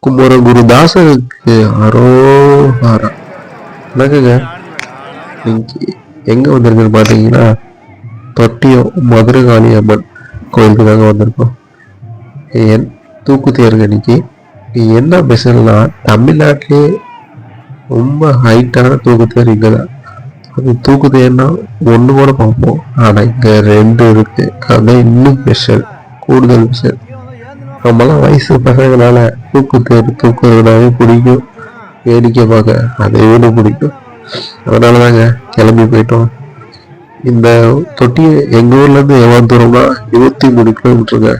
குமர குருதாசனுக்கு அரோஹாரா. வணக்கங்க. இன்னைக்கு எங்க வந்திருக்குன்னு பாத்தீங்கன்னா தொட்டியம் மதுரகாளி அம்மன் கோயிலுக்கு தாங்க வந்திருக்கோம். என் தூக்கு தேருங்க. இன்னைக்கு என்ன ஸ்பெஷல்னா தமிழ்நாட்டிலே ரொம்ப ஹைட்டான தூக்கு தேர் இங்கதான். அது தூக்கு தேர்னா ஒண்ணு கூட பார்ப்போம், ஆனா இங்க 2 இருக்கு. அதான் இன்னும் ஸ்பெஷல், கூடுதல் ஸ்பெஷல். நம்மளாம் வயசு பசங்களால தூக்கு தேர் தூக்குறதுனாவே பிடிக்கும், வேடிக்கை பார்க்க அதை விட பிடிக்கும். அதனாலதாங்க கிளம்பி போயிட்டோம். இந்த தொட்டி எங்க ஊர்ல இருந்து எவ்வளவு தூரம்னா 23 கிலோமீட்டருங்க.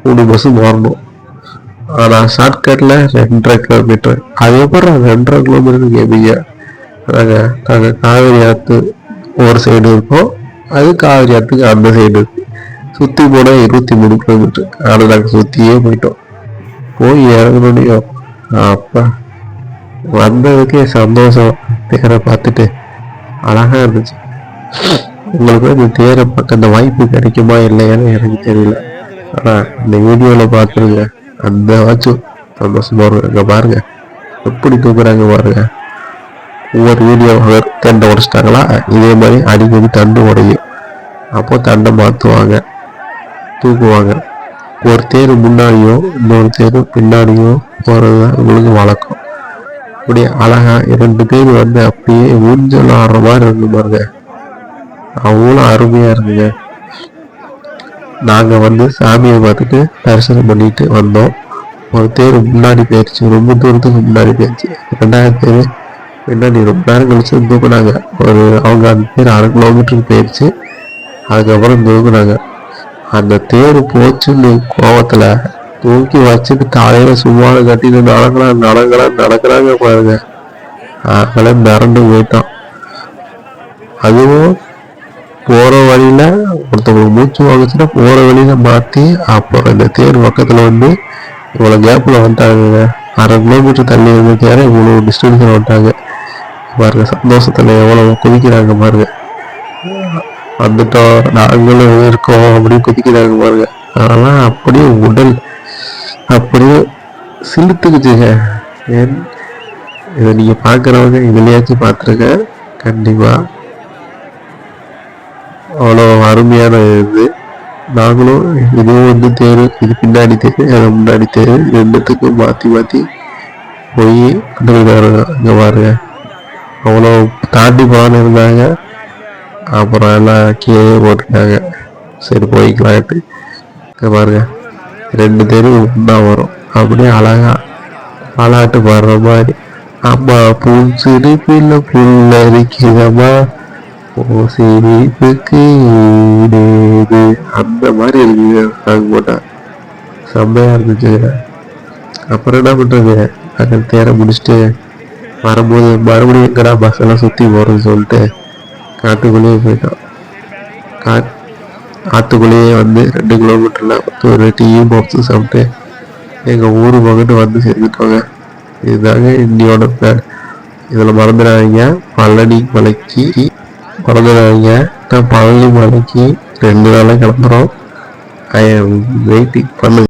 3 பஸ் மாறணும். ஆனா ஷார்ட்கட்ல 2.5 கிலோமீட்டர். அதுக்கப்புறம் 2.5 கிலோமீட்டர் கேட்பீங்க. நாங்க காவேரி ஆத்து ஒரு சைடு இருக்கோம், அது காவேரி ஆத்துக்கு அந்த சைடு இருக்கு. சுத்தி போனா 23 கிலோமீட்டர். ஆனா நாங்க சுத்தியே போயிட்டோம். போய் இறங்கணும். அப்ப வந்ததுக்கே சந்தோஷம். தேரை பார்த்துட்டு அழகா இருந்துச்சு. உங்களுக்கு இந்த தேரை பார்க்க அந்த வாய்ப்பு கிடைக்குமா இல்லையான்னு எனக்கு தெரியல. ஆனா இந்த வீடியோல பார்த்துருங்க, அந்த வாச்சும் சந்தோஷமா இருக்கு. பாருங்க எப்படி தூக்குறாங்க பாருங்க. ஒவ்வொரு வீடியோ தண்டை உடைச்சிட்டாங்களா, இதே மாதிரி அடிக்கடி தண்டு உடையும். அப்போ தண்டை மாற்றுவாங்க, தூக்குவாங்க. ஒரு தேர் முன்னாடியோ இன்னொரு தேர் பின்னாடியோ போறதுதான் உங்களுக்கு வழக்கம். அப்படியே அழகா 2 பேர் வந்து அப்படியே ஊஞ்சல் ஆடுற மாதிரி இருந்து பாருங்க, அவ்வளோ அருமையா இருக்குங்க. நாங்க வந்து சாமியை பார்த்துட்டு தரிசனம் பண்ணிட்டு வந்தோம். ஒரு தேர் முன்னாடி போயிடுச்சு, ரொம்ப தூரத்துக்கு முன்னாடி போயிடுச்சு. 2வது தேர் பின்னாடி ரொம்ப நேரம் கழிச்சு தூக்குனாங்க. அவங்க அந்த தேர் 1/2 கிலோமீட்டருக்கு போயிடுச்சு. அதுக்கப்புறம் தூக்குனாங்க. அந்த தேர் போச்சுன்னு கோவத்துல தூக்கி வச்சுட்டு காலையில சும்மா கட்டிட்டு நடக்கிறாங்க பாருங்க. அதனால மிரண்டு போயிட்டான். அதுவும் போற வழியில ஒருத்தவங்க மூச்சு வாங்குச்சுன்னா போற வழியில மாத்தி, அப்புறம் இந்த தேர் பக்கத்துல வந்து இவ்வளவு கேப்ல வந்துட்டாங்க. 1/2 கிலோமீட்டர் தள்ளி இருந்த தேர இவ்வளவு டிஸ்டன்ஸ்ல வந்துட்டாங்க பாருங்க. சந்தோஷத்துல எவ்வளவு குதிக்கிறாங்க பாருங்க. வந்துட்டோம் நாங்களும் இருக்கோம் அப்படின்னு குதிக்கிறாங்க பாருங்க. அதெல்லாம் அப்படியே உடல் அப்படியே சிலுத்துக்குச்சுங்க. இதை நீங்க பாக்குறவங்க இதுலயாச்சும் பார்த்துருங்க கண்டிப்பா. அவ்வளோ அருமையான இது. நாங்களும் இதுவும் வந்து தேரு, இது பின்னாடி தேரு அது முன்னாடி தேரு, 2த்துக்கும் மாத்தி போய் அங்க பாருங்க. அவ்வளோ தாண்டி போலான்னு இருந்தாங்க. அப்புறம் எல்லாம் கீழே போட்டுட்டாங்க. சரி போய்க்கலான்ட்டு. பாருங்க 2 தேரும் ஒண்ணா வரும். அப்படியே அழகா பாலாட்டு பாடுற மாதிரி. அம்மா பூச்சிருப்பில் புல்லரிக்கிறமா சிரிப்புக்கு அந்த மாதிரி இருக்கு சாங் போட்டா. செம்மையா இருந்துச்சு. அப்புறம் என்ன பண்றது, அங்க தேரை முடிச்சுட்டு வரும்போது மறுபடியும் எங்கடா பஸ் எல்லாம் சுத்தி போறதுன்னு சொல்லிட்டு காட்டுக்குள்ளேயே போயிட்டோம். ஆத்துக்குள்ளேயே வந்து 2 கிலோமீட்டர்ல ஒரு டீயும் பப்ஸும் சாப்பிட்டு எங்க ஊரு பக்கத்து வந்து சேர்ந்துட்டோங்க. இதுதாங்க இன்னியோட பிளான். இதுல மறந்துடாதீங்க, பழனி மலைக்கு மறந்துடாதீங்க. நான் பழனி மலைக்கு 2 நாளா கிளம்புறோம். ஐ எம் வெயிட்டிங் பண்ணுங்க.